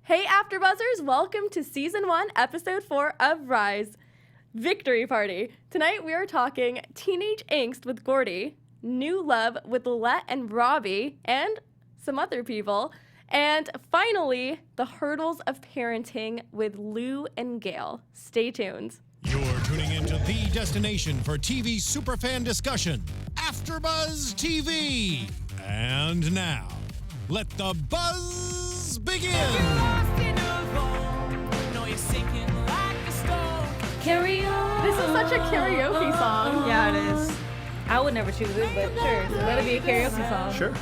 Hey AfterBuzzers, welcome to Season 1, Episode 4 of Rise, Victory Party. Tonight we are talking teenage angst with Gordy, new love with Lilette and Robbie, and some other people, and finally, the hurdles of parenting with Lou and Gail. Stay tuned. You're tuning into the destination for TV superfan discussion, AfterBuzz TV. And now, let the buzz begin. Carry on. This is such a karaoke song. Yeah, it is. I would never choose it, but sure. Let it be a karaoke song. Sure.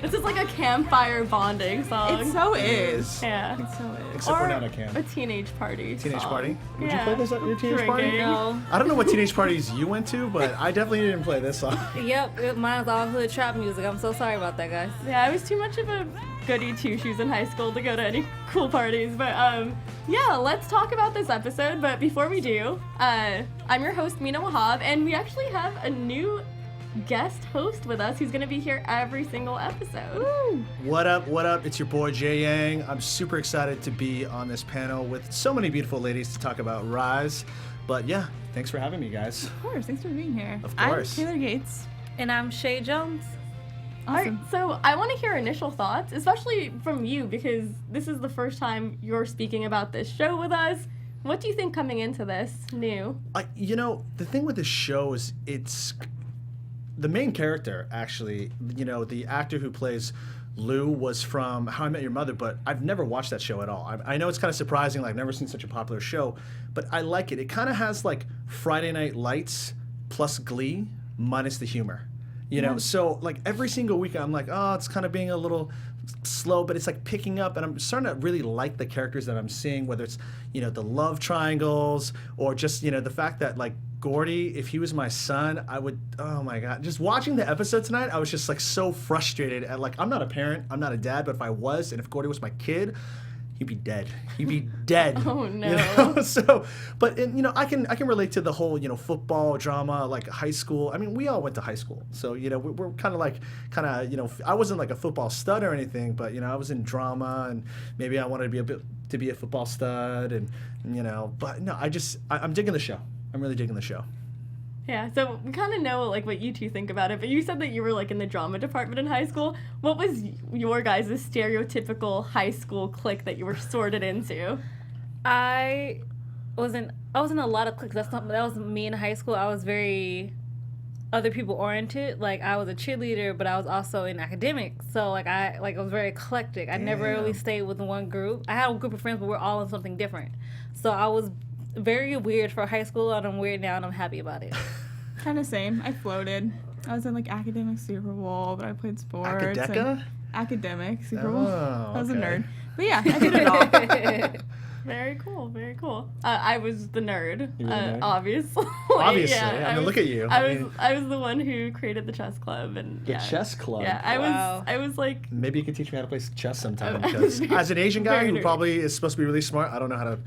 This is like a campfire bonding song. It so is. Yeah. It so is. Except Or we're not a camp. a teenage party. Teenage song. party? Would Yeah. you play this at your teenage party? Drinking. No. I don't know what teenage parties you went to, but I definitely didn't play this song. Yep, mine's all hood trap music. I'm so sorry about that, guys. Yeah, I was too much of a goody two-shoes in high school to go to any cool parties. But yeah, let's talk about this episode. But before we do, I'm your host, Mina Wahab, and we actually have a new guest host with us who's going to be here every single episode. Woo. What up, what up? It's your boy Jay Yang. I'm super excited to be on this panel with so many beautiful ladies to talk about Rise. But yeah, thanks for having me, guys. Of course, thanks for being here. Of course. I'm Taylor Gates. And I'm Chae Jones. All right, Awesome. so I want to hear initial thoughts, especially from you, because this is the first time you're speaking about this show with us. What do you think coming into this new? The thing with this show is it's the main character, actually, the actor who plays Lou was from How I Met Your Mother, but I've never watched that show at all. I know it's kind of surprising, like, I've never seen such a popular show, but I like it. It kind of has, like, Friday Night Lights plus Glee minus the humor. So, like, every single week I'm like, oh, it's kind of being a little slow, but it's, like, picking up, and I'm starting to really like the characters that I'm seeing, whether it's, the love triangles or just, the fact that, like, Gordy, if he was my son, I would, oh my God. Just watching the episode tonight, I was just like so frustrated at, like, I'm not a parent, I'm not a dad, but if I was, and if Gordy was my kid, he'd be dead. He'd be dead. Oh no. So, but I can relate to the whole, football drama, like high school. I mean, we all went to high school. So, we're kind of, I wasn't like a football stud or anything, but, I was in drama and maybe I wanted to be a football stud and, but no, I'm digging the show. I'm really digging the show. Yeah, so we kind of know like what you two think about it, but you said that you were like in the drama department in high school. What was your guys' stereotypical high school clique that you were sorted into? I was in a lot of cliques. That was me in high school. I was very other people oriented. Like, I was a cheerleader, but I was also in academics. So I was very eclectic. I never really stayed with one group. I had a group of friends, but we're all in something different. So I was very weird for high school, and I'm weird now, and I'm happy about it. Kind of same. I floated. I was in like academic Super Bowl, but I played sports. Academica? Academic Super Bowl. Oh, I was a okay. nerd. But yeah, I did it all. Very cool, very cool. I was the nerd, You were the nerd? obviously. Obviously, Yeah, I mean, look at you. I was the one who created the chess club, and The chess club. Yeah, Wow. I was like, Maybe you could teach me how to play chess sometime, because as an Asian guy Very who nerdy. probably is supposed to be really smart, I don't know how to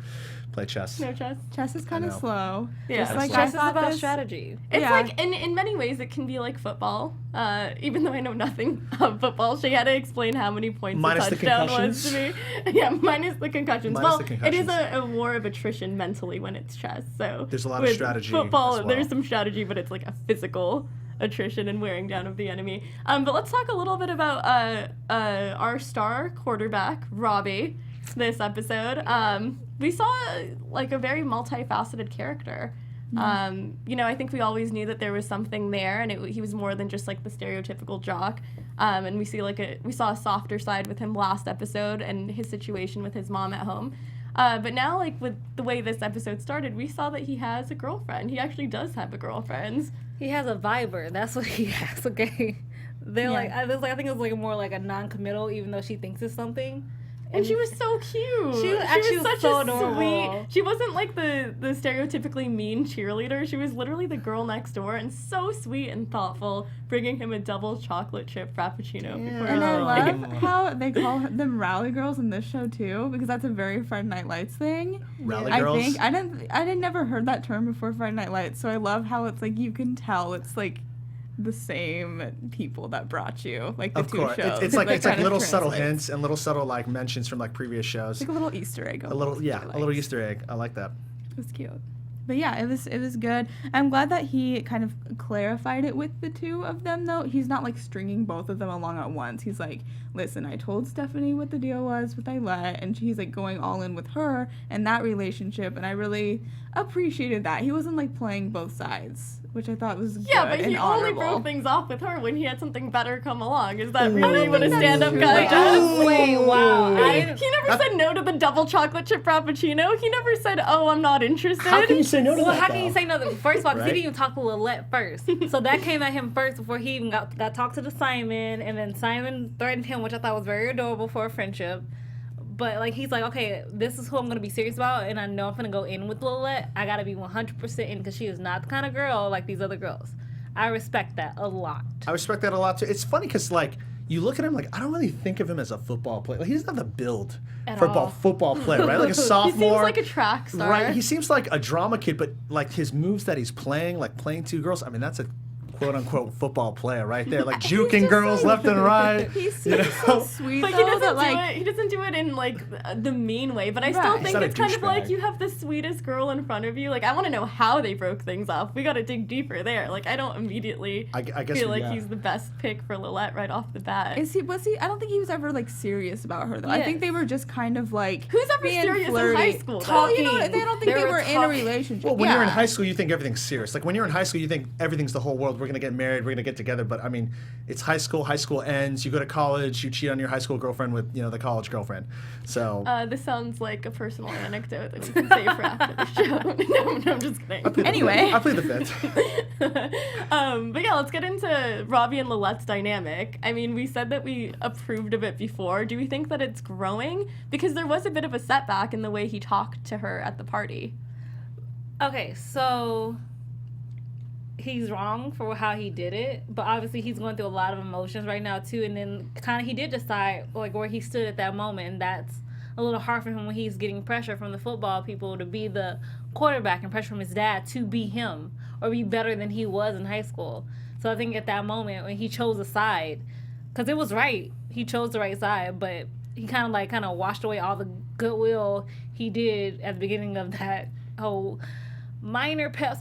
play chess. no chess. Chess is kind of know. slow. Yeah. Just like Chess is I thought about this- strategy. It's Yeah. like in many ways it can be like football. Even though I know nothing of football, she had to explain how many points Minus a the touchdown was to me. Yeah, minus the concussions. Minus well, the it is concussions. a war of attrition mentally when it's chess. So There's a lot of with strategy Football, as well. there's some strategy, but it's like a physical attrition and wearing down of the enemy. But let's talk a little bit about our star quarterback, Robbie, this episode. We saw like a very multifaceted character. I think we always knew that there was something there, and he was more than just like the stereotypical jock. And we saw a softer side with him last episode and his situation with his mom at home. But now, like with the way this episode started, we saw that he has a girlfriend. He actually does have a girlfriend. He has a Viber. That's what he has. Okay. They're Yeah. I think it's like more like a non-committal, even though she thinks it's something. And she was so cute. She was such so a adorable. sweet. She wasn't like the stereotypically mean cheerleader. She was literally the girl next door and so sweet and thoughtful, bringing him a double chocolate chip frappuccino before And I he love how they call them rally girls in this show too, because that's a very Friday Night Lights thing. Rally I girls? think I didn't never heard that term before Friday Night Lights, so I love how it's like you can tell it's like the same people that brought you, like the Of two course, shows. it's like kind of little subtle translates. hints and little subtle like mentions from like previous shows. Like a little Easter egg. A little almost, I a liked. little Easter egg. I like that. It was cute. But yeah, it was good. I'm glad that he kind of clarified it with the two of them, though. He's not like stringing both of them along at once. He's like, listen, I told Stephanie what the deal was with Ailette, and he's like going all in with her and that relationship, and I really appreciated that. He wasn't like playing both sides, which I thought was good Yeah, but and he only honorable. broke things off with her when he had something better come along. Is that really what a stand-up true. guy does? Wait, wow. He never said no to the double chocolate chip frappuccino. He never said, "Oh, I'm not interested." How can you say no to Well, that? how can you though? say no? First of all, 'cause Right? he didn't even talk to Lillette first. So that came at him first before he even got talked to Simon, and then Simon threatened him, which I thought was very adorable for a friendship. But like he's like, okay, this is who I'm gonna be serious about, and I know I'm gonna go in with Lillette. I gotta be 100% in because she is not the kind of girl like these other girls. I respect that a lot. I respect that a lot too. It's funny because like you look at him like I don't really think of him as a football player. Like he doesn't have the build At for all. football player, right? Like a He sophomore. seems like a track star. Right, he seems like a drama kid, but like his moves that he's playing, like playing two girls. I mean, that's a quote unquote football player right there, like He's juking just girls like- left and right. He you seems so sweet, But though, he doesn't that, do like, it. He doesn't do it in like the mean way. But I still Right. think He's not a it's kind of like douchebag. you have the sweetest girl in front of you. Like I want to know how they broke things off. We got to dig deeper there. Like I don't immediately I guess feel like yeah. he's the best pick for Lillette right off the bat. was he? I don't think he was ever like serious about her though. I think Yes. they were just kind of like Who's ever being serious in flirty. high school, though? Well, you know, Talking. they don't think They they were were in a talking. relationship. Well, when you're in Yeah. high school, you think everything's serious. Like when you're in high school, you think everything's the whole world. We're gonna get married. We're gonna get together. But I mean, it's high school. High school ends. You go to college. You cheat on your high school girlfriend with the college girlfriend. So This sounds like a personal anecdote that we can save for after the show. No, I'm just kidding. Anyway. I plead the fifth. But yeah, let's get into Robbie and Lilette's dynamic. I mean, we said that we approved of it before. Do we think that it's growing? Because there was a bit of a setback in the way he talked to her at the party. Okay, so he's wrong for how he did it, but obviously he's going through a lot of emotions right now too. And then kind of he did decide like where he stood at that moment, and that's a little hard for him when he's getting pressure from the football people to be the quarterback and pressure from his dad to be him or be better than he was in high school. So I think at that moment when he chose a side, because it was right, he chose the right side, but he kind of washed away all the goodwill he did at the beginning of that whole minor pep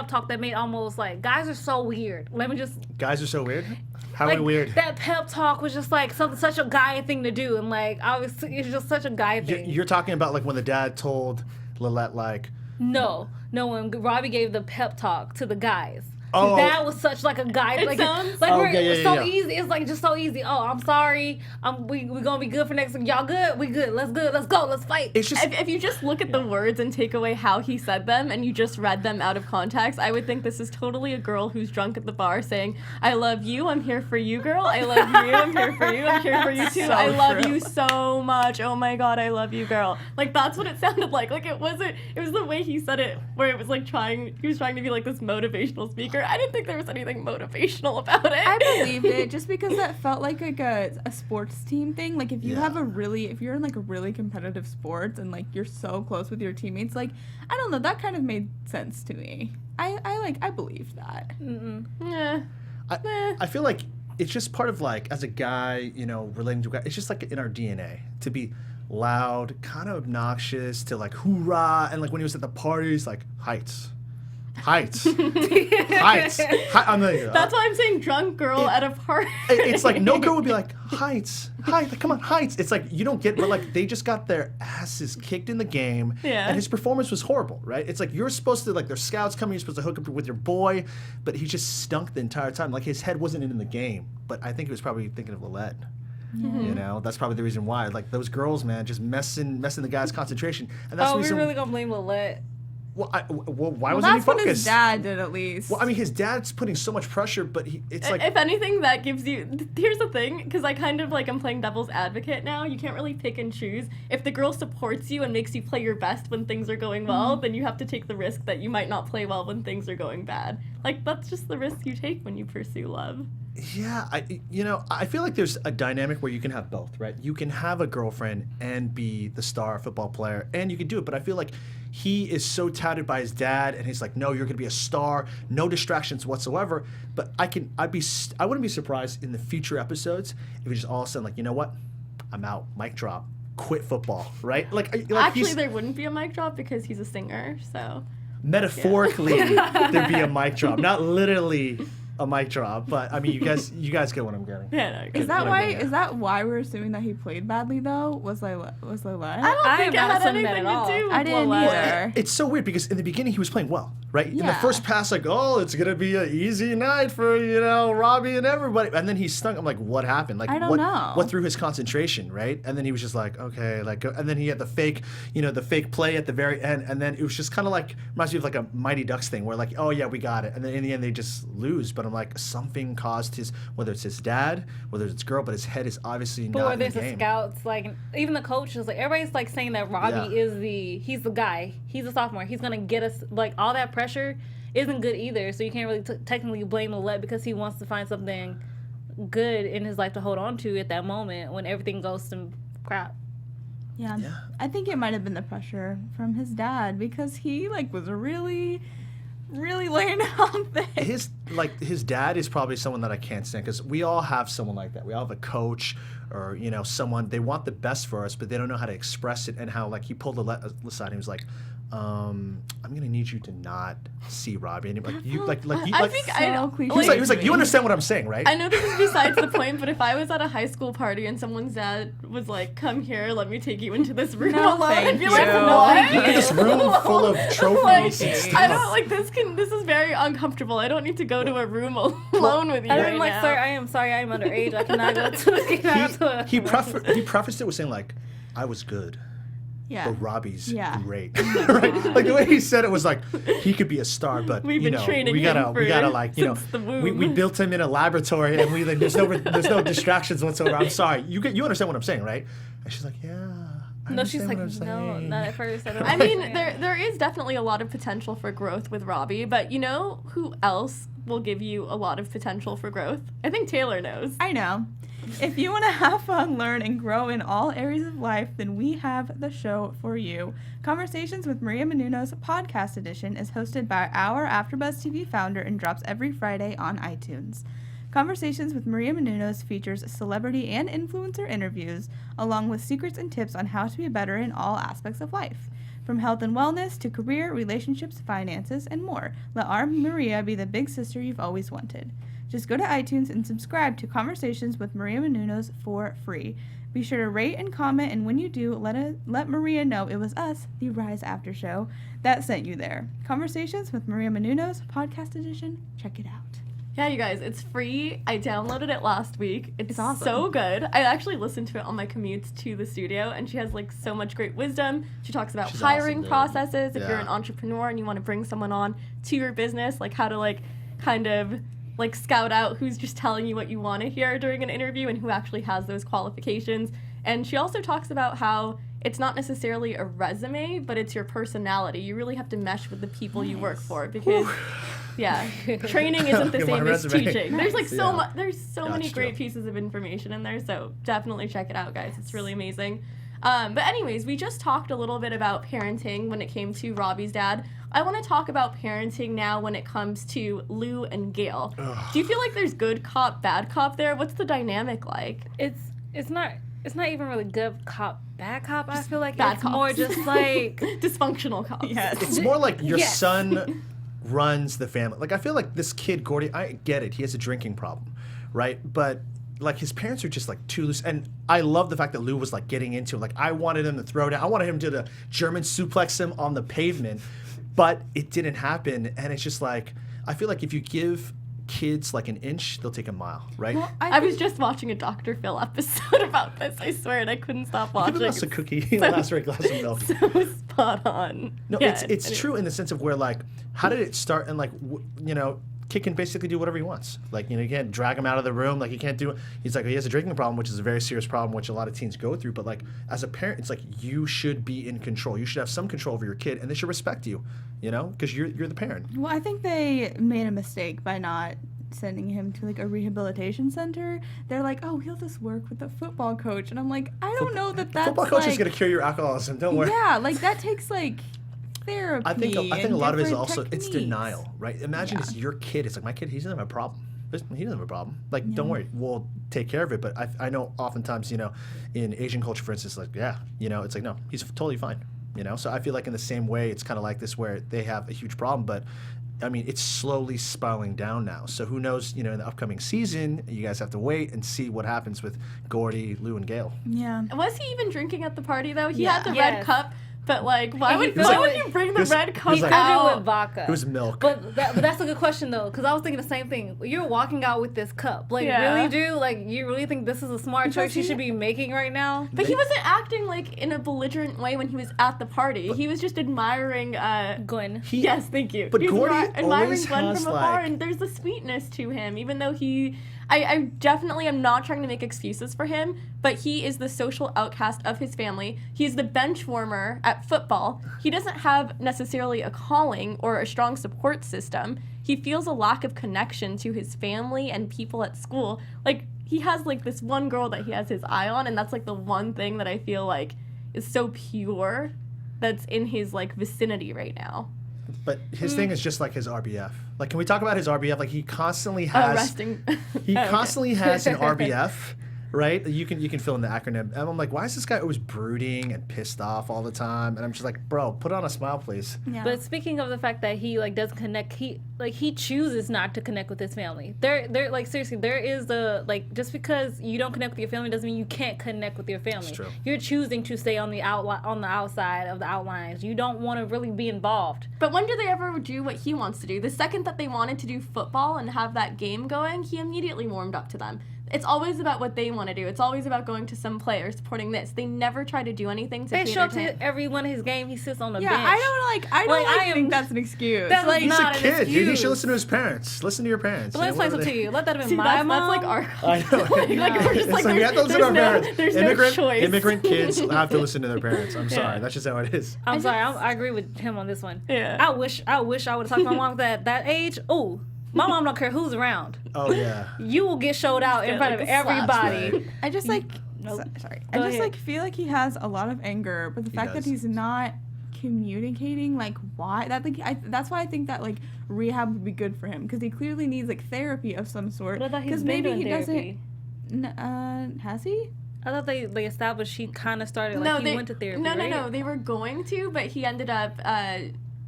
talk that made almost like guys are so weird. Let me just Guys are so weird. How like are we weird? that pep talk was just like such a guy thing to do, and like obviously it's just such a guy thing. You're talking about like when the dad told Lillette like, No, when Robbie gave the pep talk to the guys. Oh. That was such like a guy. It Like, sounds- like Oh, we're, yeah, it was yeah, so yeah. easy. It's like just so easy. Oh, I'm sorry. We gonna be good for next week. Y'all good? We good. Let's go. Let's fight. it's just If you just look at the words and take away how he said them and you just read them out of context, I would think this is totally a girl who's drunk at the bar saying, I love you, I'm here for you, girl. I love you, I'm here for you, I'm here for you too. So I love true. you so much. Oh my god, I love you, girl. Like that's what it sounded like. Like it was the way he said it where it was like he was trying to be like this motivational speaker. I didn't think there was anything motivational about it. I believed it just because that felt like a sports team thing. Like if you have if you're in like a really competitive sports and like you're so close with your teammates, like I don't know, that kind of made sense to me. I believed that. Yeah. I feel like it's just part of like as a guy, relating to a guy, it's just like in our DNA to be loud, kind of obnoxious, to like hoorah, and like when he was at the parties, like heights. Heights. I'm like, That's why I'm saying drunk girl at a party. it's like no girl would be like heights, come on, heights. It's like you don't get, but like they just got their asses kicked in the game, Yeah. and his performance was horrible, right? It's like you're supposed to like there's scouts coming, you're supposed to hook up with your boy, but he just stunk the entire time. Like his head wasn't in the game, but I think he was probably thinking of Lillette. That's probably the reason why. Like those girls, man, just messing the guy's concentration, and that's Oh, the we reason. really gonna blame Lillette? Why Well, wasn't he that's what his focused? dad did at least. Well, I mean, his dad's putting so much pressure, but it's like If anything, that gives you. Here's the thing, because I kind of like I'm playing devil's advocate now. You can't really pick and choose. If the girl supports you and makes you play your best when things are going well, then you have to take the risk that you might not play well when things are going bad. Like, that's just the risk you take when you pursue love. Yeah, I feel like there's a dynamic where you can have both, right? You can have a girlfriend and be the star football player, and you can do it. But I feel like he is so touted by his dad, and he's like, no, you're gonna be a star, no distractions whatsoever. But I wouldn't be surprised in the future episodes if he just all of a sudden like, you know what, I'm out, mic drop, quit football, right? Like Actually, there wouldn't be a mic drop because he's a singer, so. Metaphorically, there'd be a mic drop, not literally a mic drop. But I mean, you guys get what I'm getting. Yeah, no, Is that why we're assuming that he played badly though? Was Layla? I don't think it am not had assuming that anything at all. to do with I didn't Lala. either. It's so weird because in the beginning he was playing well, right? In the Yeah. first pass, like, oh, it's gonna be an easy night for Robbie and everybody, and then he stunk. I'm like, what happened? Like, I don't know. what threw his concentration, right? And then he was just like, okay, like, and then he had the fake play at the very end, and then it was just kind of like reminds me of like a Mighty Ducks thing where like, oh yeah, we got it, and then in the end they just lose. But I'm like, something caused whether it's his dad, whether it's girl, but his head is obviously But not where in there's the the game. scouts, like even the coaches, like everybody's like saying that Robbie he's the guy. He's a sophomore. He's gonna get us. Like all that pressure isn't good either. So you can't really technically blame Lillette because he wants to find something good in his life to hold on to at that moment when everything goes to crap. Yeah. Yeah. I think it might have been the pressure from his dad because he like was really laying on things. His dad is probably someone that I can't stand because we all have someone like that. We all have a coach or someone, they want the best for us, but they don't know how to express it. And how like he pulled the aside and he was like, I'm gonna need you to not see Robbie. And he He was like, you understand what I'm saying, right? I know this is besides the point, but if I was at a high school party and someone's dad was like, come here, let me take you into this room No, alone, thank I'd be you. like, No, what? thank Look at this room full of trophies and stuff. I don't like this is very uncomfortable. I don't need to go to a room alone with you And right I'm like, now. sir, I am sorry, I am underage. I cannot go to He prefaced it with saying like, I was good. Yeah. But Robbie's Yeah. great, right? Like the way he said it was like he could be a star, but We've been training we him gotta like since the we womb. built him in a laboratory and we like there's no distractions whatsoever. I'm sorry, you understand what I'm saying, right? And she's like, yeah. I No, she's understand like, what I'm no, saying." not at first. I mean, there is definitely a lot of potential for growth with Robbie, but you know who else will give you a lot of potential for growth? I think Taylor knows. I know. If you want to have fun, learn, and grow in all areas of life, then we have the show for you. Conversations with Maria Menounos podcast edition is hosted by our AfterBuzz TV founder and drops every Friday on iTunes. Conversations with Maria Menounos features celebrity and influencer interviews, along with secrets and tips on how to be better in all aspects of life. From health and wellness to career, relationships, finances, and more. Let our Maria be the big sister you've always wanted. Just go to iTunes and subscribe to Conversations with Maria Menounos for free. Be sure to rate and comment, and when you do, let Maria know it was us, the Rise After Show, that sent you there. Conversations with Maria Menounos, podcast edition. Check it out. Yeah, you guys, it's free. I downloaded it last week. It's awesome. so good. I actually listened to it on my commutes to the studio, and she has like so much great wisdom. She talks about She's hiring awesome, dude. processes. If you're Yeah. an entrepreneur and you want to bring someone on to your business, like how to like kind of like scout out who's just telling you what you want to hear during an interview and who actually has those qualifications. And she also talks about how it's not necessarily a resume, but it's your personality. You really have to mesh with the people you work for because yeah, training isn't the Look at my same as resume. teaching. There's like so Yeah. much there's so many That's great true. pieces of information in there, so definitely check it out, guys. It's really amazing. But anyways, we just talked a little bit about parenting when it came to Robbie's dad. I want to talk about parenting now when it comes to Lou and Gail. Do you feel like there's good cop, bad cop there? What's the dynamic like? It's not even really good cop, bad cop. I feel like bad it's more cops. just like Dysfunctional cops. Yes. It's more like your Yes. son runs the family. Like I feel like this kid Gordy, I get it. He has a drinking problem, right? But like his parents are just like too loose. And I love the fact that Lou was like getting into it. Like I wanted him to throw down. I wanted him to the German suplex him on the pavement, but it didn't happen. And it's just like I feel like if you give kids like an inch, they'll take a mile, right? Well, I was just watching a Dr. Phil episode about this, I swear, and I couldn't stop watching. Give us a cookie, last right glass of milk. So spot on. No, Yeah, it's anyway. true in the sense of where like, how did it start? And like, kid can basically do whatever he wants. Like, you can't drag him out of the room. Like, he can't do. He's like, he has a drinking problem, which is a very serious problem, which a lot of teens go through. But like, as a parent, it's like you should be in control. You should have some control over your kid, and they should respect you. Because you're the parent. Well, I think they made a mistake by not sending him to like a rehabilitation center. They're like, oh, he'll just work with the football coach, and I'm like, I don't know that's Football coach is gonna cure your alcoholism. Don't worry. Yeah, like that takes like therapy. I think a lot of it is also it's techniques. denial, right? Imagine it's your kid. It's like, my kid, he doesn't have a problem. He doesn't have a problem. Like, don't worry, we'll take care of it. But I know oftentimes, in Asian culture, for instance, like, it's like, no, he's totally fine. So I feel like in the same way, it's kind of like this where they have a huge problem, but I mean, it's slowly spiraling down now. So who knows, in the upcoming season, you guys have to wait and see what happens with Gordy, Lou, and Gail. Yeah. Was he even drinking at the party, though? He Yeah. had the Yes. red cup, but, like, why would was you bring the red cup He filled out? it with vodka. It was milk. But that's a good question, though, because I was thinking the same thing. You're walking out with this cup. Like, Yeah. really, Drew? Like, you really think this is a smart Because choice you he- should be making right now? But he wasn't acting, like, in a belligerent way when he was at the party. He was just admiring, Gwen. yes, thank you. But He was Gordy admiring always Glenn has, from afar, like- and there's a sweetness to him, even though I definitely am not trying to make excuses for him, but he is the social outcast of his family. He's the bench warmer at football. He doesn't have necessarily a calling or a strong support system. He feels a lack of connection to his family and people at school. Like, he has, like, this one girl that he has his eye on, and that's, like, the one thing that I feel like is so pure that's in his, like, vicinity right now. But his thing is just like his RBF. Like, can we talk about his RBF? Like, he constantly has. Resting. He Okay. constantly has an RBF, right? You can fill in the acronym. And I'm like, why is this guy always brooding and pissed off all the time? And I'm just like, bro, put on a smile, please. Yeah. But speaking of the fact that he like doesn't connect, he chooses not to connect with his family. There like seriously, there is a like just because you don't connect with your family doesn't mean you can't connect with your family. It's true. You're choosing to stay on the outside of the outlines. You don't want to really be involved. But when do they ever do what he wants to do? The second that they wanted to do football and have that game going, he immediately warmed up to them. It's always about what they want to do. It's always about going to some player, supporting this. They never try to do anything to They cater show up to him. to every one of his games. He sits on the yeah, bench. I don't Like, I am- think that's an excuse. That's like, like He's not a an kid, dude. He excuse. should listen to his parents. Listen to your parents. But let me explain something to you. Let that have been See, my that's mom. like our I know. like we're just like, So we have to listen to our parents. There's immigrant, no choice. immigrant kids have to listen to their parents. I'm sorry. Yeah. That's just how it is. I'm sorry. I agree with him on this one. Yeah. I wish I would have talked to my mom at that age. Oh, my mom don't care who's around. Oh, yeah. You will get showed out in Get, front like, of a slap. everybody. Right. I just like Nope. sorry. Go I just ahead. like feel like he has a lot of anger, but the He fact that does. he's not communicating like why that's why I think that like rehab would be good for him because he clearly needs like therapy of some sort. But I thought he's Because been maybe doing he therapy. doesn't. Has he? I thought they established he kind of started like No, he they went to therapy. no, right? no. They were going to, but he ended up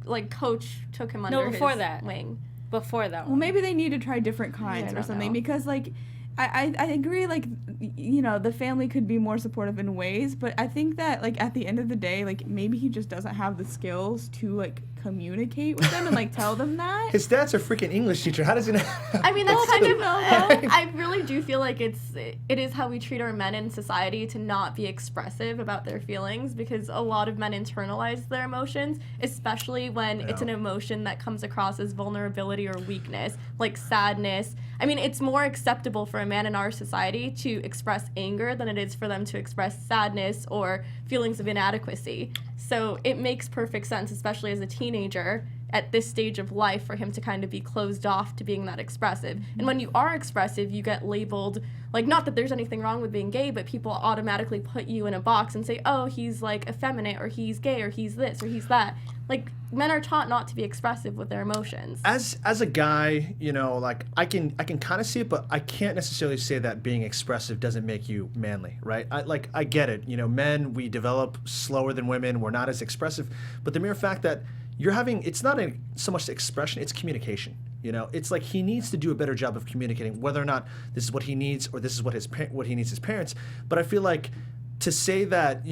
like coach took him under before his that. wing. Before that Well, one. maybe they need to try different kinds or don't something know. because like I agree like the family could be more supportive in ways, but I think that like at the end of the day like maybe he just doesn't have the skills to like communicate with them and like tell them that. His dad's a freaking English teacher. How does he know? I mean, that's kind of. no. I really do feel like it is how we treat our men in society to not be expressive about their feelings because a lot of men internalize their emotions, especially when it's an emotion that comes across as vulnerability or weakness, like sadness. I mean, it's more acceptable for a man in our society to express anger than it is for them to express sadness or feelings of inadequacy. So it makes perfect sense, especially as a teenager at this stage of life, for him to kind of be closed off to being that expressive. And when you are expressive, you get labeled, like, not that there's anything wrong with being gay, but people automatically put you in a box and say, oh, he's like effeminate, or he's gay, or he's this, or he's that. Like, men are taught not to be expressive with their emotions. As a guy, like I can kind of see it, but I can't necessarily say that being expressive doesn't make you manly, right? I get it. Men, we develop slower than women. We're not as expressive, but the mere fact that it's not so much expression, it's communication. It's like he needs to do a better job of communicating, whether or not this is what he needs or this is what he needs his parents. But I feel like to say that,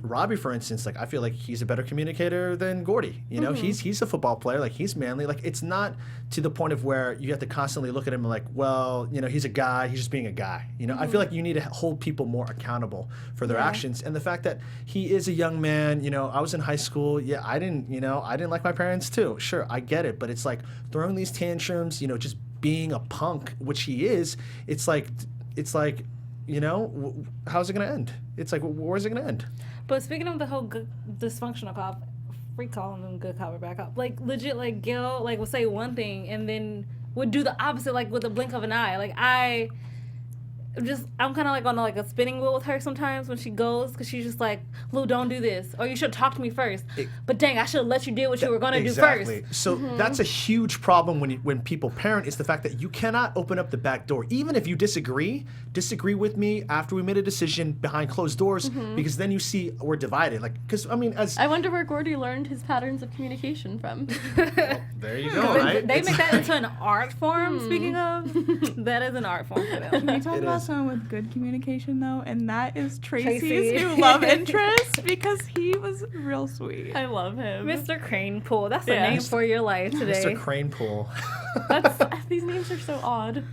Robbie, for instance, like I feel like he's a better communicator than Gordy. You know, he's a football player. Like he's manly. Like it's not to the point of where you have to constantly look at him and like, well, you know, he's a guy. He's just being a guy. You know, I feel like you need to hold people more accountable for their actions. And the fact that he is a young man. You know, I was in high school. Yeah, I didn't like my parents too. Sure, I get it. But it's like throwing these tantrums. You know, just being a punk, which he is. It's like. You know, how's it going to end? It's like, where's it going to end? But speaking of the whole good, dysfunctional cop, free calling them good cop or bad cop, like legit, like Gil, like will say one thing and then would do the opposite, like with a blink of an eye. Like I'm kind of like on like a spinning wheel with her sometimes when she goes, because she's just like, Lou, don't do this, or you should talk to me first. But dang, I should have let you do what you were gonna do first. So that's a huge problem when people parent, is the fact that you cannot open up the back door, even if you disagree with me after we made a decision behind closed doors, because then you see we're divided. Like, because I mean, I wonder where Gordy learned his patterns of communication from. Well, there you go. Right? They make that into an art form. Speaking of, that is an art form for them. Can we talk about someone with good communication though? And that is Tracy's Tracy. new love interest, because he was real sweet. I love him. Mr. Cranepool. That's the name for your life today. Mr. Cranepool. These names are so odd.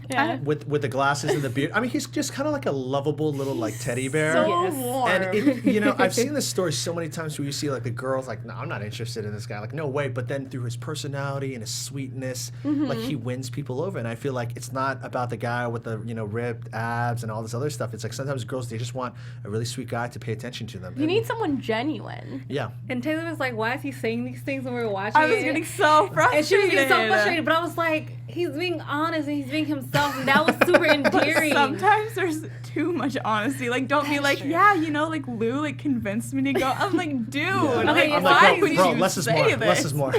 Yeah. With the glasses and the beard. I mean, he's just kind of like a lovable little like teddy bear. So Yes. warm. And you know, I've seen this story so many times where you see like the girls like, no, I'm not interested in this guy. Like, no way. But then through his personality and his sweetness, like he wins people over. And I feel like it's not about the guy with the, you know, ripped abs and all this other stuff. It's like sometimes girls, they just want a really sweet guy to pay attention to them. You need someone genuine. Yeah. And Taylor was like, why is he saying these things when we were watching I was it? getting so frustrated. And she was getting so frustrated, but I was like, he's being honest and he's being himself, and that was super endearing. Sometimes there's too much honesty. Like, don't be like, yeah, you know, like Lou like convinced me to go. I'm like, dude, Okay, like, I'm why like, would bro, you less is say more. this? Less is more.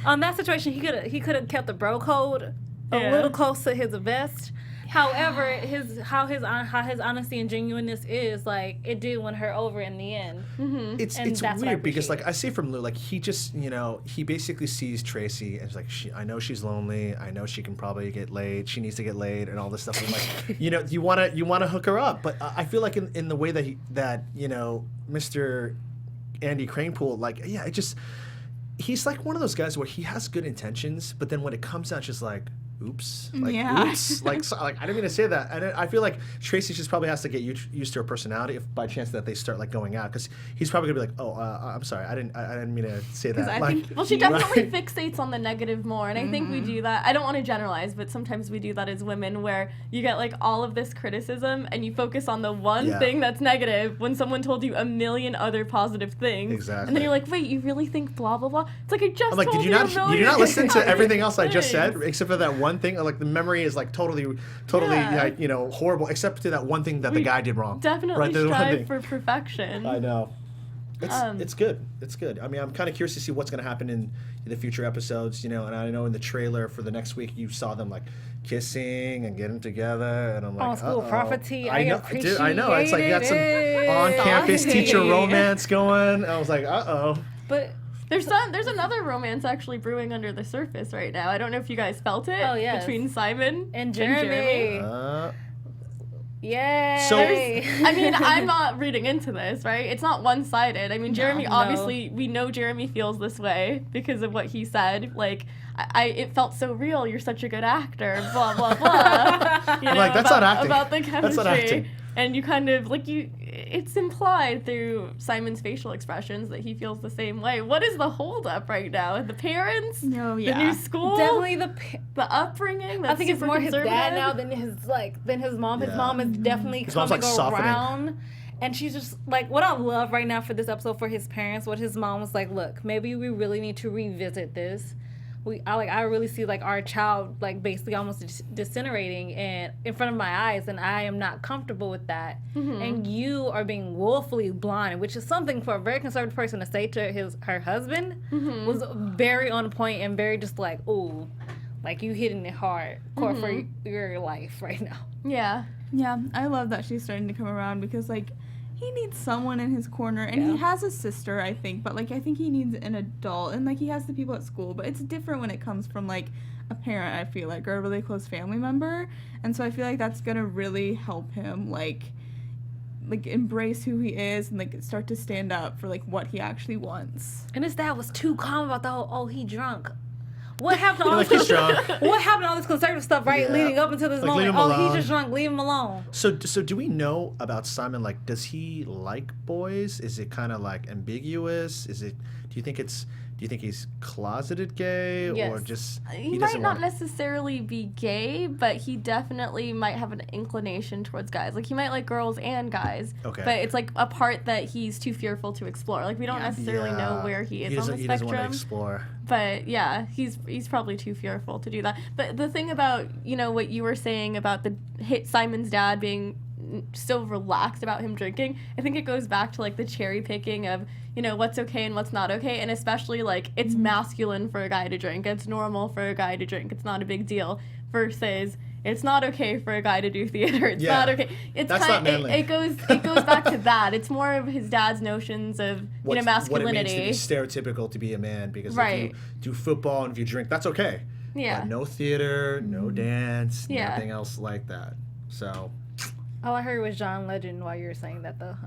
On that situation, he could have kept the bro code a little close to his vest. However, how his honesty and genuineness is, like, it did win her over in the end. It's And that's what I weird because, like, appreciate. I see from Lou, like, he just, you know, he basically sees Tracy and he's like, I know she's lonely. I know she can probably get laid. She needs to get laid and all this stuff. I'm like, you know, you wanna hook her up, but I feel like in the way that you know, Mr. Andy Cranepool, like, yeah, he's like one of those guys where he has good intentions, but then when it comes out, it's just like, oops, like, Yeah. oops, like I didn't mean to say that. And I feel like Tracy just probably has to get used to her personality if by chance that they start like going out, because he's probably gonna be like, oh, I'm sorry, I didn't mean to say that. I Like, think- Well, she definitely fixates on the negative more, and I think we do that. I don't want to generalize, but sometimes we do that as women, where you get like all of this criticism, and you focus on the one thing that's negative when someone told you a million other positive things. Exactly. And then you're like, wait, you really think blah blah blah? It's like I just I'm like, told did you a not listen to million everything else I just said things. except for that one thing? Like the memory is like totally, Yeah. like, you know, horrible except to that one thing that the guy did wrong. Definitely Right, there's one strive thing. for perfection. I know. It's good. It's good. I mean, I'm kind of curious to see what's going to happen in the future episodes, you know, and I know in the trailer for the next week you saw them like kissing and getting together, and I'm like, School uh-oh. property, I know. It's like you got some appreciated it. on-campus teacher Saucy. romance going. I was like, uh-oh. But There's another romance actually brewing under the surface right now. I don't know if you guys felt it. Oh, yes. Between Simon and Jeremy. Yay. So- I mean, I'm not reading into this, right? It's not one-sided. I mean, Jeremy, No. obviously, we know Jeremy feels this way because of what he said. Like, it felt so real. You're such a good actor. Blah blah blah. You know, like, that's not acting. About the That's chemistry. not acting. And you kind of like it's implied through Simon's facial expressions that he feels the same way. What is the holdup right now? The parents? No, The yeah. new school? Definitely the upbringing? I think it's super more his dad conservative? now than his mom. His Yeah. mom is definitely His mom's, coming like, softening. around. And she's just like, what I love right now for this episode for his parents, what his mom was like, look, maybe we really need to revisit this. I really see like our child like basically almost disintegrating and in front of my eyes, and I am not comfortable with that. And you are being woefully blind, which is something for a very conservative person to say to her husband. Was very on point and very just like, ooh, like you hitting it hard core for your life right now. Yeah. Yeah, I love that she's starting to come around, because like he needs someone in his corner, and he has a sister, I think, but like I think he needs an adult, and like he has the people at school, but it's different when it comes from like a parent, I feel like, or a really close family member. And so I feel like that's gonna really help him like like embrace who he is and like start to stand up for like what he actually wants. And his dad was too calm about the whole, oh, he drunk. What happened to all Like, this? he's drunk. What happened to all this conservative stuff, right? Yeah. Leading up until this Like, leave moment. him Oh, he's alone. just drunk. Leave him alone. So do we know about Simon? Like, does he like boys? Is it kind of like ambiguous? Do you think he's closeted gay or Yes. just He might doesn't not want? necessarily be gay, but he definitely might have an inclination towards guys. Like, he might like girls and guys. Okay. But it's like a part that he's too fearful to explore. Like, we don't necessarily know where he is on the He doesn't want to spectrum. explore. But yeah, he's probably too fearful to do that. But the thing about, you know, what you were saying about Simon's dad being so relaxed about him drinking, I think it goes back to like the cherry picking of, you know, what's okay and what's not okay, and especially like it's masculine for a guy to drink, it's normal for a guy to drink, it's not a big deal, versus it's not okay for a guy to do theater, it's Yeah. not okay. It's That's kind not manly. it goes back to that. It's more of his dad's notions of What it masculinity. means to be stereotypical to be a man, because Right. if you do football and if you drink, that's okay. Yeah. But no theater, no dance, Yeah. nothing else like that. So. All I heard was John Legend while you were saying that, though.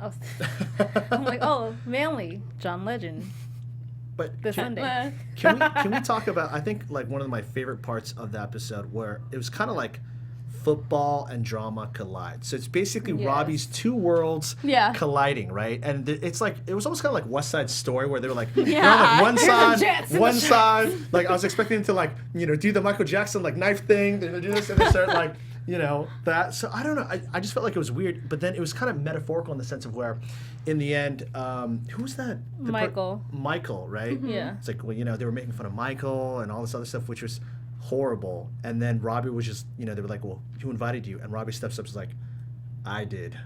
I'm like, oh, manly, John Legend. But This Sunday. can we talk about, I think like one of my favorite parts of the episode where it was kind of like football and drama collide. So it's basically Yes. Robbie's two worlds Yeah. colliding, right? And it's like, it was almost kind of like West Side Story where they were like, they're on Yeah. like one Here's the side, jets and one the side. Like I was expecting them to like, you know, do the Michael Jackson like knife thing. They're gonna do this and they start like, you know, that. So I don't know. I just felt like it was weird, but then it was kind of metaphorical in the sense of where, in the end, who was that? Michael. Michael, right? Yeah. It's like, well, you know, they were making fun of Michael and all this other stuff, which was horrible. And then Robbie was just, you know, they were like, well, who invited you? And Robbie steps up and is like, I did.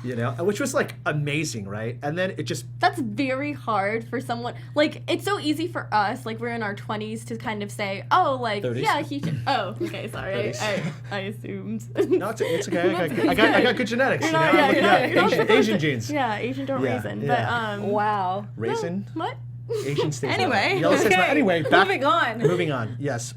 You know, which was like amazing, right? And then it just That's very hard for someone. Like, it's so easy for us, like, we're in our 20s to kind of say, oh, like, 30s. yeah, he should. Oh, okay, sorry. 30s. I assumed. no, it's okay. I got good genetics. You're You know, not- yeah, I'm you're looking not- at you're not Asian genes. Yeah, Asian don't Yeah, raisin. yeah. But, Wow. Raisin, What? Asian stays. Anyway. out. Yellow stays out. Okay, Anyway, moving on. Moving on. Yes.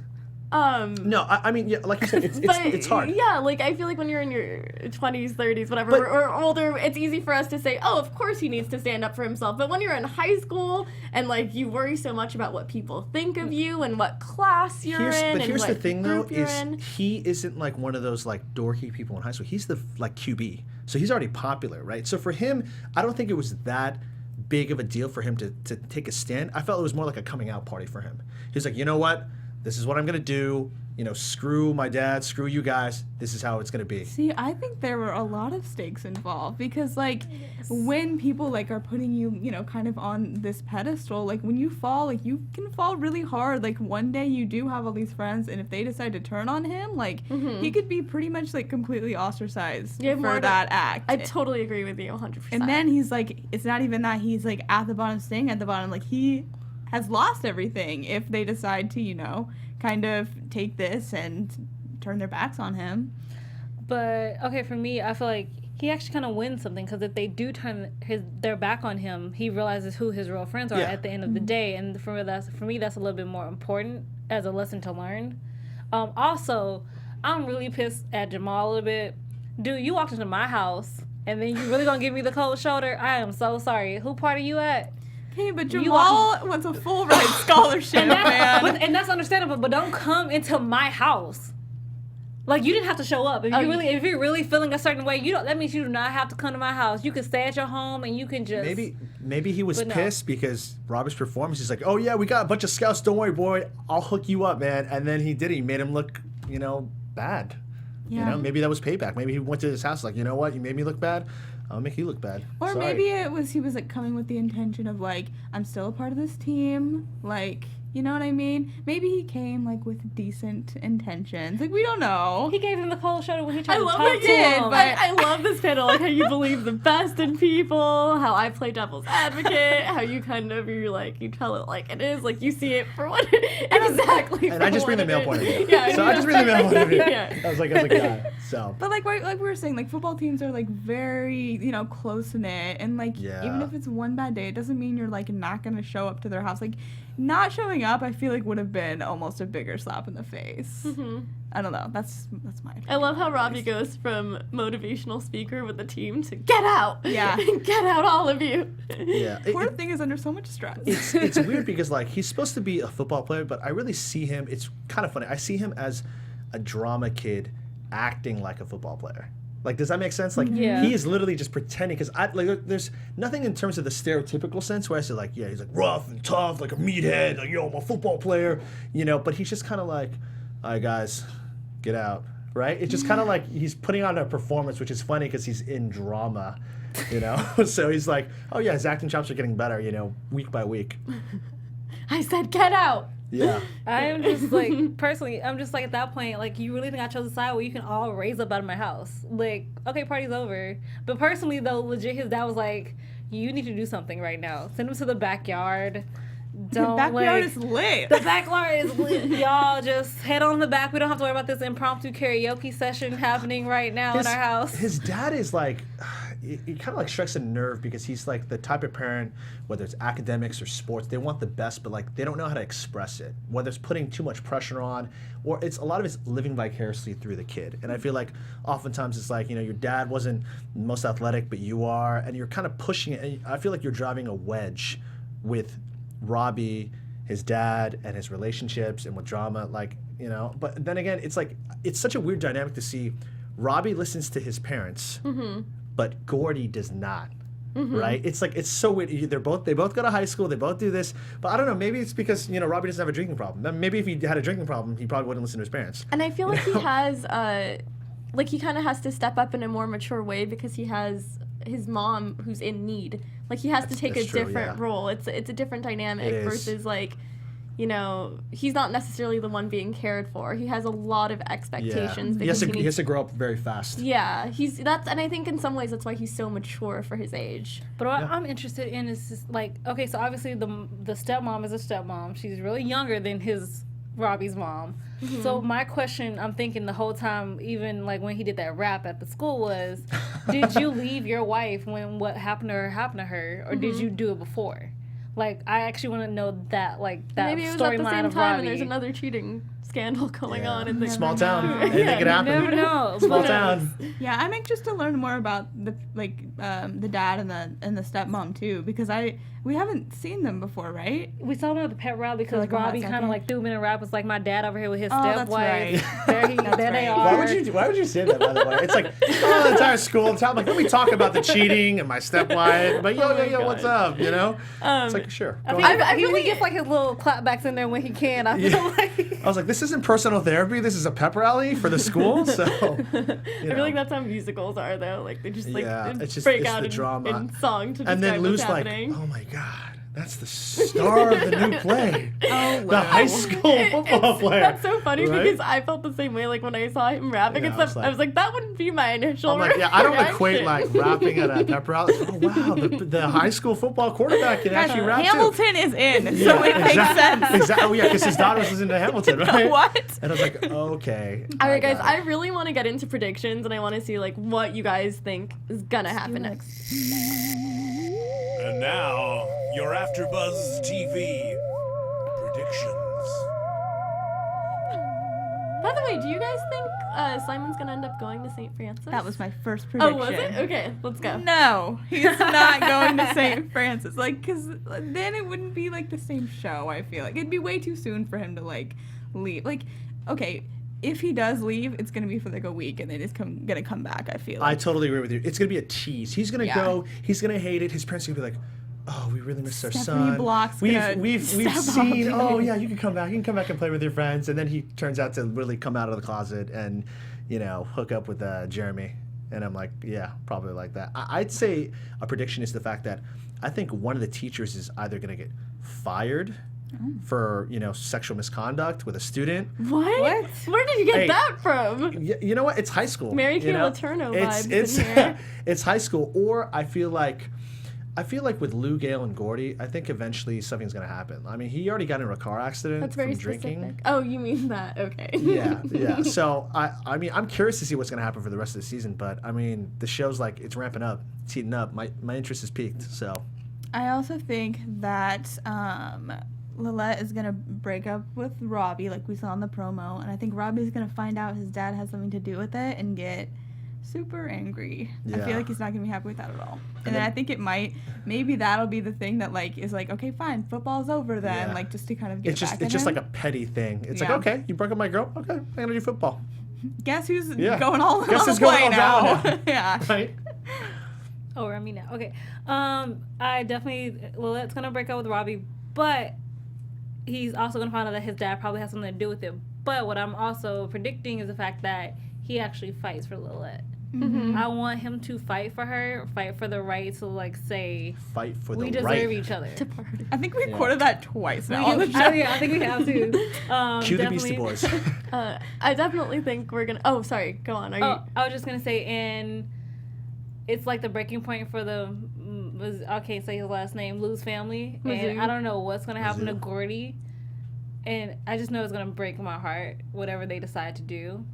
No, I mean, yeah, like you said, it's But, hard. Yeah, like, I feel like when you're in your 20s, 30s, whatever, But- or older, it's easy for us to say, oh, of course he needs to stand up for himself. But when you're in high school and, like, you worry so much about what people think of you and what class you're in But and here's what the thing, though, group you're is in. he isn't like one of those like dorky people in high school. He's the like QB, so he's already popular, right? So for him, I don't think it was that big of a deal for him to take a stand. I felt it was more like a coming out party for him. He was like, you know what, this is what I'm gonna do. You know, screw my dad, screw you guys. This is how it's gonna be. See, I think there were a lot of stakes involved because, like, when people, like, are putting you, you know, kind of on this pedestal, like, when you fall, like, you can fall really hard. Like, one day you do have all these friends, and if they decide to turn on him, like, he could be pretty much, like, completely ostracized Yeah, for more that act. I totally agree with you 100%. And then he's, like, it's not even that he's, like, at the bottom, staying at the bottom. Like, he has lost everything if they decide to, you know, kind of take this and turn their backs on him. But okay, for me, I feel like he actually kind of wins something because if they do turn their back on him, he realizes who his real friends are Yeah. at the end of the day, and for me, that's a little bit more important as a lesson to learn. Also, I'm really pissed at Jamal a little bit. Dude, you walked into my house and then you really gonna give me the cold shoulder? I am so sorry. Who party you at? Okay, but You Jamal wants a full ride scholarship, man. And that's understandable, but don't come into my house. Like, you didn't have to show up. If you're really feeling a certain way, that means you do not have to come to my house. You can stay at your home and you can just Maybe he was But no. pissed because Robbie's performance. He's like, oh yeah, we got a bunch of scouts. Don't worry, boy. I'll hook you up, man. And then he did. He made him look, you know, bad. You Yeah. know, maybe that was payback. Maybe he went to his house like, you know what? You made me look bad. I'll make you look bad. Or Sorry. maybe he was like coming with the intention of like, I'm still a part of this team, like, you know what I mean? Maybe he came like with decent intentions. Like, we don't know. He gave him the cold shoulder when he tried I to love talk that to you him. did, but I love this panel, like how you believe the best in people, how I play devil's advocate, how you kind of you tell it like it is, like you see it for what exactly. And I just bring the male point of view. Yeah, So I just bring the male point of view. Yeah. I was like a guy. So. But like we were saying, like football teams are like very, you know, close knit, and like Yeah. even if it's one bad day, it doesn't mean you're like not gonna show up to their house. Like, not showing growing up, I feel like would have been almost a bigger slap in the face. I don't know. That's my opinion. I love how Robbie goes from motivational speaker with the team to get out. Yeah. Get out, all of you. Yeah. Poor thing is under so much stress. It's weird because like he's supposed to be a football player, but I really see him. It's kind of funny. I see him as a drama kid acting like a football player. Like, does that make sense? Like, Yeah. he is literally just pretending. Because there's nothing in terms of the stereotypical sense where I say like, yeah, he's like rough and tough, like a meathead, like yo, I'm a football player, you know. But he's just kind of like, all right, guys, get out, right? It's just kind of like he's putting on a performance, which is funny because he's in drama, you know. So he's like, oh yeah, his acting chops are getting better, you know, week by week. I said get out. Yeah. I am just like, personally, I'm just like at that point, like, you really think I chose a side where you can all raise up out of my house? Like, okay, party's over. But personally, though, legit, his dad was like, you need to do something right now. Send him to the backyard. Don't The backyard like, is lit. The backyard is lit. Y'all just head on the back. We don't have to worry about this impromptu karaoke session happening right now in our house. His dad is like, he kind of like strikes a nerve because he's like the type of parent, whether it's academics or sports, they want the best, but like they don't know how to express it. Whether it's putting too much pressure on, or it's a lot of it's living vicariously through the kid. And I feel like oftentimes it's like, you know, your dad wasn't the most athletic, but you are, and you're kind of pushing it. And I feel like you're driving a wedge with Robbie, his dad, and his relationships, and with drama, like, you know. But then again, it's like, it's such a weird dynamic to see. Robbie listens to his parents, but Gordy does not. Right? It's like, it's so weird. They both go to high school, they both do this, but I don't know, maybe it's because, you know, Robbie doesn't have a drinking problem. Maybe if he had a drinking problem, he probably wouldn't listen to his parents. And I feel like he has, like he kind of has to step up in a more mature way because he has his mom who's in need. Like he has to take a that's true, different yeah. role. It's a different dynamic It is. versus like, you know, he's not necessarily the one being cared for. He has a lot of expectations. He has, because he has to grow up very fast. Yeah, and I think in some ways that's why he's so mature for his age. But what I'm interested in is just like, okay, so obviously the stepmom is a stepmom. She's really younger than Robbie's mom. So my question, I'm thinking the whole time, even like when he did that rap at the school, was, did you leave your wife when what happened to her, or did you do it before? Like, I actually want to know that, like, that Maybe it was at the storyline same of time Robbie. and there's another cheating scandal going on. And Small town. Anything Yeah, could happen. Never know. Small But- town. Yeah, I'm anxious to learn more about the dad and the stepmom too, because we haven't seen them before, right? We saw him at the pet rally because like a hot Robbie kind second. of like threw him in a rap. Was like, my dad over here with his Oh, that's stepwife. right. There they right. are. Why would you say that, by the way? It's like, oh, the entire school. I'm like, let me talk about the cheating and my stepwife. But yo, what's up? You know? It's like, sure. Go ahead. I feel he gets like his little clapbacks in there when he can. I feel like. I was like, this isn't personal therapy. This is a pep rally for the school. So, I feel like that's how musicals are, though. Like they just like it's just break it's out the drama. in song to And describe then Lou's what's like, happening. oh my god, that's the star of the new play. Oh, The high school football player. That's so funny Right? because I felt the same way. Like when I saw him rapping and Yeah, I stuff, was I was like, that wouldn't be my initial. I'm like, yeah, I don't reaction. equate like rapping at a pep rally. Oh wow, the high school football quarterback can actually rap too. Hamilton is in, so it makes sense. Exactly. Oh yeah, because his daughter was listening to Hamilton, right? What? And I was like, okay. All right, guys, got I it. really want to get into predictions and I want to see like what you guys think is gonna happen next. And now, your AfterBuzz TV predictions. By the way, do you guys think Simon's gonna end up going to St. Francis? That was my first Oh, prediction. was it? Okay, let's go. No, he's not going to St. Francis. Like, because then it wouldn't be, like, the same show, I feel like. It'd be way too soon for him to, like, leave. Like, okay, if he does leave, it's going to be for, like, a week, and then he's going to come back, I feel I like. totally agree with you. It's gonna be a tease. He's gonna go. He's gonna hate it. His parents are gonna be like, "Oh, we really missed our Stephanie son. Block's gonna We've step seen. up." Oh yeah, you can come back. You can come back and play with your friends." And then he turns out to really come out of the closet and, you know, hook up with Jeremy. And I'm like, yeah, probably like that. I'd say a prediction is the fact that I think one of the teachers is either gonna get fired for, you know, sexual misconduct with a student. What? Where did you get Hey. that from? You know what? It's high school. Mary you Kay know? Letourneau It's vibes in here. it's high school. Or I feel like with Lou, Gail, and Gordy, I think eventually something's gonna happen. I mean, he already got into a car accident That's from very drinking. specific. Oh, you mean that? Okay. Yeah. So I mean, I'm curious to see what's gonna happen for the rest of the season. But I mean, the show's like it's ramping up, it's heating up. My interest is peaked. So I also think that, Lillette is gonna break up with Robbie, like we saw in the promo, and I think Robbie's gonna find out his dad has something to do with it and get super angry. I feel Yeah. like he's not gonna be happy with that at all. And then I think maybe that'll be the thing that like is like, okay, fine, football's over then, Yeah. like just to kind of get It's just back it's at just him. like a petty thing. It's Yeah. like, okay, you broke up my girl. Okay, I'm gonna do football. Guess who's Yeah. going all in Guess on the who's going play all now? down. Yeah. Right. Oh, we're on me now. Okay. I definitely, Lillette's gonna break up with Robbie, but he's also gonna find out that his dad probably has something to do with it. But what I'm also predicting is the fact that he actually fights for Lillette. Mm-hmm. I want him to fight for her, fight for the right to like say Fight for the we deserve right. each other. I think we Yeah. quoted that twice now on the show. I think we have to. Cue the Definitely- Beastie Boys. I definitely think we're gonna. Oh, sorry. Go on. Are you? Oh, I was just gonna say, and it's like the breaking point for the I can't say his last name, Lou's family, Mazzu. and I don't know what's gonna happen to Mazzu. Gordy, and I just know it's gonna break my heart, whatever they decide to do.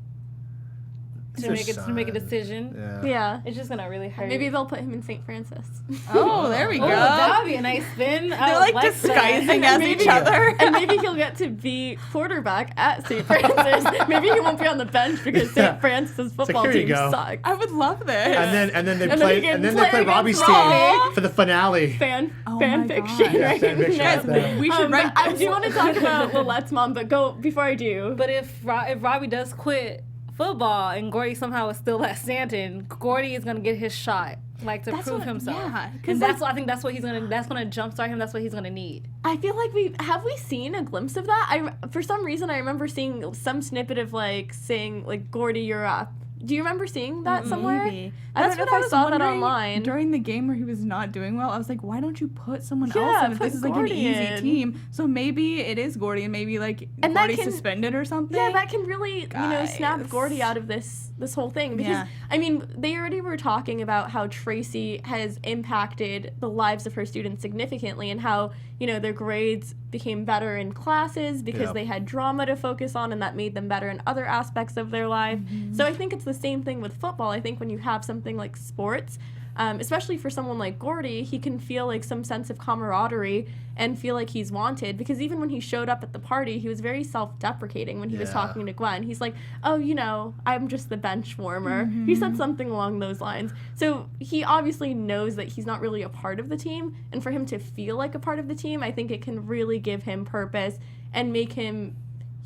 To make a decision. Yeah. Yeah. It's just gonna really hurt. Maybe they'll put him in St. Francis. Oh, there we Oh, go. that would be a nice spin. They're like disguising as maybe- each other. And maybe he'll get to be quarterback at St. Francis. Maybe he won't be on the bench because Yeah. St. Francis' football here you team go. sucks. I would love this. And then they And then play he can they play play against Robbie's Robbie. team for the finale. Fan Oh fan my fiction. God. Yeah, right fan fiction now. right there. We should But write I this. do want to talk about Lillette's mom, but go before I do. But if Robbie does quit football and Gordy somehow is still at Stanton, Gordy is gonna get his shot, like to That's prove what- himself. yeah, 'cause, and like- that's what I think. That's gonna jumpstart him. That's what he's gonna need. I feel like we seen a glimpse of that. For some reason I remember seeing some snippet of like saying like Gordy, you're up. Do you remember seeing that somewhere? Maybe. I don't That's know what if I was saw that wondering online. During the game where he was not doing well, I was like, why don't you put someone Yeah, else in if put this is like Gordy an easy in. team? So maybe it is Gordy and maybe like And that Gordy's can- suspended or something. Yeah, that can really, snap Guys. Gordy out of this whole thing. Because, Yeah. I mean, they already were talking about how Tracy has impacted the lives of her students significantly and how, their grades became better in classes because Yep. they had drama to focus on and that made them better in other aspects of their life. So I think it's the same thing with football. I think when you have something like sports, especially for someone like Gordy, he can feel like some sense of camaraderie and feel like he's wanted, because even when he showed up at the party, he was very self-deprecating when he was Yeah. talking to Gwen. He's like, oh, I'm just the bench warmer. He said something along those lines. So he obviously knows that he's not really a part of the team, and for him to feel like a part of the team, I think it can really give him purpose and make him,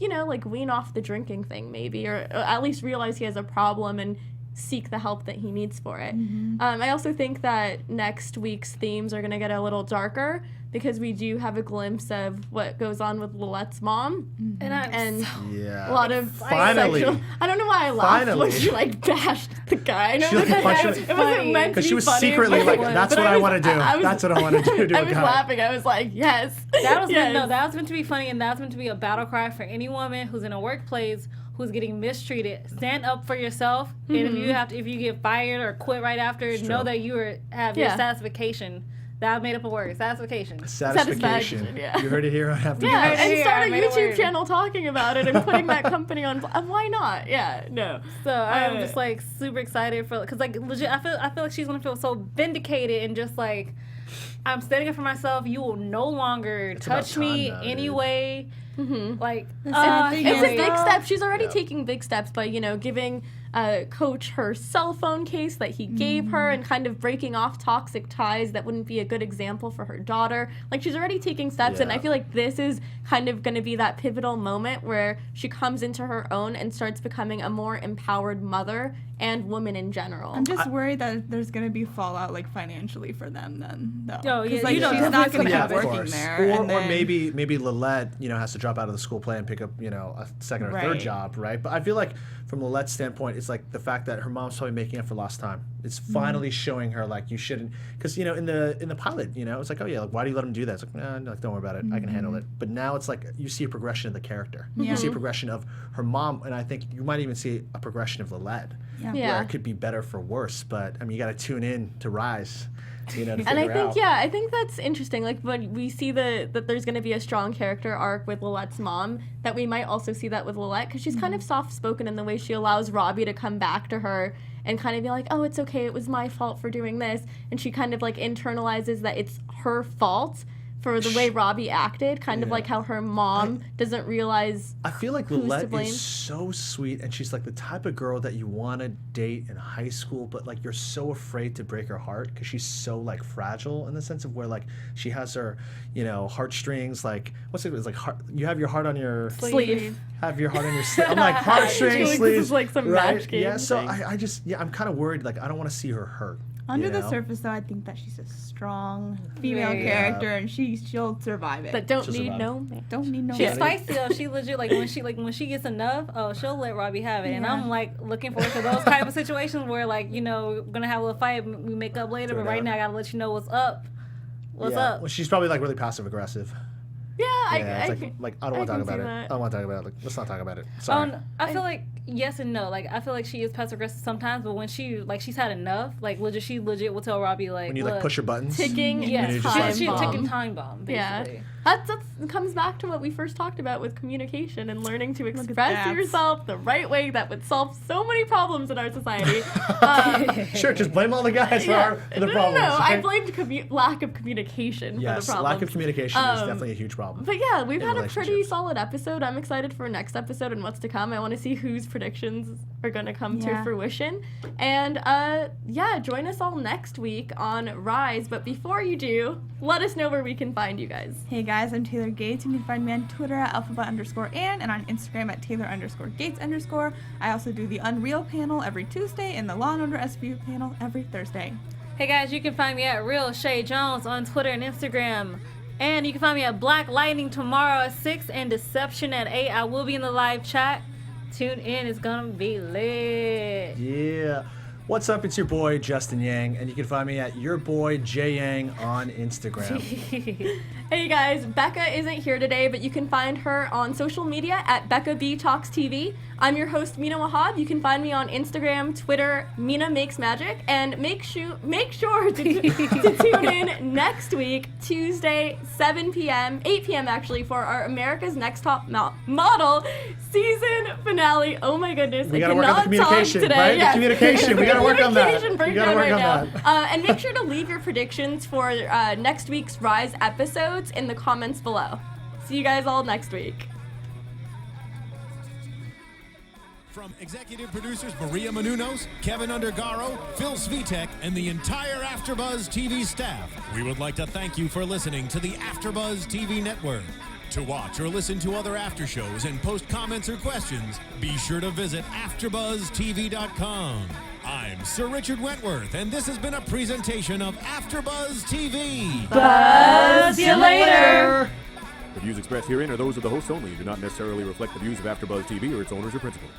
like wean off the drinking thing maybe, or at least realize he has a problem and seek the help that he needs for it. I also think that next week's themes are going to get a little darker because we do have a glimpse of what goes on with Lillette's mom and Yeah. a lot of Finally. sexual. I don't know why I laughed when Finally. she bashed the guy. I know She, like, that punched it him. wasn't meant to Because be she was funny, secretly but like, it was. that's But what I was- want to do. was- That's what I want to do to I a was guy. laughing. I was like, yes. That was yes. that was meant to be funny, and that's meant to be a battle cry for any woman who's in a workplace who's getting mistreated. Stand up for yourself, and if you get fired or quit right after, It's know true. that you have your Yeah. satisfaction. That I made up a word. Satisfaction. Satisfaction. Yeah. You heard it here on After Yeah, Buzz. and Yeah, start I a made a YouTube word. channel talking about it and putting that company on. Why not? Yeah, no. So I'm Uh, just like super excited for, because like legit, I feel like she's gonna feel so vindicated and just like, I'm standing up for myself. You will no longer It's about touch me time now, dude. anyway. Mm-hmm. Like, thing It's a is- big step. She's already Yeah. taking big steps by, giving Coach her cell phone case that he gave her and kind of breaking off toxic ties that wouldn't be a good example for her daughter. Like, she's already taking steps, and Yeah. I feel like this is kind of going to be that pivotal moment where she comes into her own and starts becoming a more empowered mother and woman in general. I'm just worried that there's gonna be fallout like financially for them then though. Oh, yeah, 'Cause, like, you know, she's definitely not it's gonna gonna be happen. working there. Or and then, maybe Lillette, has to drop out of the school play and pick up, a second or third Right. job, right? But I feel like from Lillette's standpoint, it's like the fact that her mom's probably making up for lost time. It's finally showing her like you shouldn't, because in the pilot, it's like, oh yeah, like why do you let him do that? It's like, nah, like don't worry about it, I can handle it. But now it's like you see a progression of the character. You see a progression of her mom, and I think you might even see a progression of Lillette, Yeah. where it could be better for worse. But I mean, you got to tune in to Rise, to figure And I think, out. I think that's interesting. Like, when we see that there's going to be a strong character arc with Lillette's mom, that we might also see that with Lillette, because she's kind of soft-spoken in the way she allows Robbie to come back to her and kind of be like, oh, it's okay, it was my fault for doing this. And she kind of, like, internalizes that it's her fault for the way Robbie acted, kind of Yeah. like how her mom doesn't realize. I feel like Who's to Lillette blame? is so sweet, and she's like the type of girl that you want to date in high school, but like you're so afraid to break her heart because she's so like fragile in the sense of where like she has her, heartstrings. Like what's it? It's like you have your heart on your Sleeve. have your heart on your sleeve. I'm like heartstrings, This sleeves. is like some right? match game Yeah. So thing. I'm kind of worried. Like I don't want to see her hurt. Under you the know? surface, though, I think that she's a strong female Very. character, and she'll survive it. That don't She'll need survive. no man. Don't need no. She's man. feisty though. She legit when she gets enough, she'll let Robbie have it. And Yeah. I'm like looking forward to those type of situations where like we're gonna have a little fight, we make up later. Throw But it right out. now I gotta let you know what's up. What's Yeah. up? Well, she's probably like really passive aggressive. Yeah, Yeah, it's like I don't want to talk can about see it. that. I don't want to talk about it. Like, let's not talk about it. Sorry. I feel like yes and no. Like I feel like she is passive aggressive sometimes, but when she's had enough, like she legit will tell Robbie like when you like look, push your buttons. ticking yeah, you're just time like, she's bomb. ticking time bomb basically. Yeah. That's comes back to what we first talked about with communication and learning to at express that. yourself the right way that would solve so many problems in our society. Sure, just blame all the guys for the no, problems. I okay? blamed lack of communication for Yes, the problems. lack of communication is Um, definitely a huge problem. But yeah, we've in had a pretty relationships. solid episode. I'm excited for next episode and what's to come. I want to see whose predictions are going to come to Yeah. fruition. And join us all next week on Rise. But before you do, let us know where we can find you guys. Hey guys, I'm Taylor Gates. You can find me on Twitter at alphabet_Ann and on Instagram at Taylor_Gates_. I also do the Unreal panel every Tuesday and the Law & Order SVU panel every Thursday. Hey guys, you can find me at Real Chae Jones on Twitter and Instagram. And you can find me at Black Lightning tomorrow at 6 and Deception at 8. I will be in the live chat. Tune in, it's gonna be lit. Yeah. What's up? It's your boy Justin Yang, and you can find me at your boy Jay Yang on Instagram. Hey guys, Becca isn't here today, but you can find her on social media at Becca B Talks TV. I'm your host, Mina Wahab. You can find me on Instagram, Twitter, Mina Makes Magic, and make sure to tune in next week, Tuesday, 7 p.m., 8 p.m. actually, for our America's Next Top Model season finale. Oh my goodness, We I gotta work on the cannot talk communication, today. right? The Yes. communication. We gotta work on that. Communication We breakdown gotta work right on now. that. And make sure to leave your predictions for next week's Rise episodes in the comments below. See you guys all next week. From executive producers Maria Menounos, Kevin Undergaro, Phil Svitek, and the entire AfterBuzz TV staff, we would like to thank you for listening to the AfterBuzz TV network. To watch or listen to other after shows and post comments or questions, be sure to visit AfterBuzzTV.com. I'm Sir Richard Wentworth, and this has been a presentation of AfterBuzz TV. Buzz you later. The views expressed herein are those of the hosts only and do not necessarily reflect the views of AfterBuzz TV or its owners or principals.